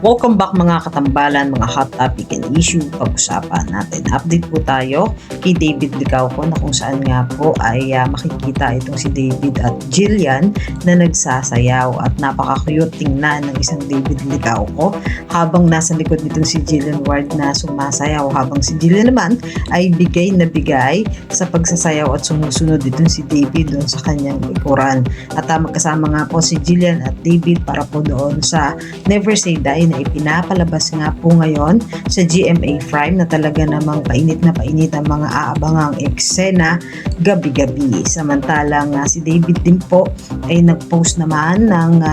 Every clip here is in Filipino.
Welcome back mga katambalan, mga hot topic and issue pag-usapan natin. Update po tayo kay David Licauco na kung saan nga po ay makikita itong si David at Jillian na nagsasayaw at napaka-cute tingnan ng isang David Licauco habang nasa likod nitong si Jillian Ward na sumasayaw, habang si Jillian naman ay bigay na bigay sa pagsasayaw at sumusunod itong si David doon sa kanyang likuran. At magkasama nga po si Jillian at David para po doon sa Never Say Die na ipinapalabas nga po ngayon sa GMA Prime na talaga namang painit na painit ang mga aabangang eksena gabi-gabi. Samantalang si David din po ay nag-post naman ng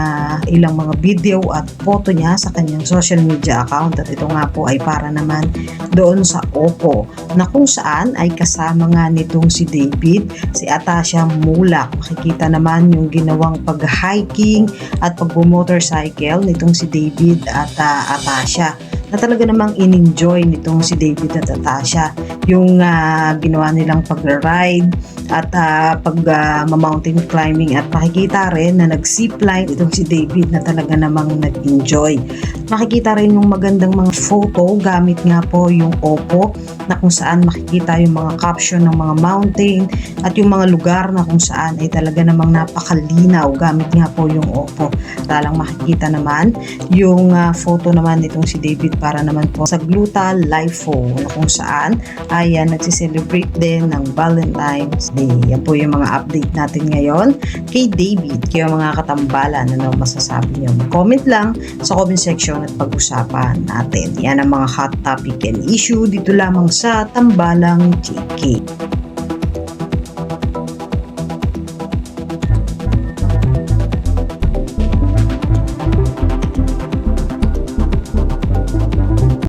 ilang mga video at photo niya sa kanyang social media account, at ito nga po ay para naman doon sa Oppo na kung saan ay kasama nga nitong si David, si Atasha Mulak. Makikita naman yung ginawang pag-hiking at pag-motorcycle nitong si David at Atasha, na talaga namang in-enjoy nitong si David at Atasha yung ginawa nilang pag-ride at pag-mountain climbing, at makikita rin na nag-zipline itong si David na talaga namang nag-enjoy. Makikita rin yung magandang mga photo gamit nga po yung Oppo na kung saan makikita yung mga caption ng mga mountain at yung mga lugar na kung saan ay talaga namang napakalinaw gamit nga po yung Oppo. Talang makikita naman yung photo naman nitong si David para naman po sa Gluta Life Phone na kung saan ay nagsiselebrate din ng Valentine's Day. Yan po yung mga update natin ngayon kay David. Kaya mga katambalan, ano masasabi niyo? Comment lang sa comment section at pag-usapan natin. Yan ang mga hot topic and issue dito lamang sa Tambalang JK.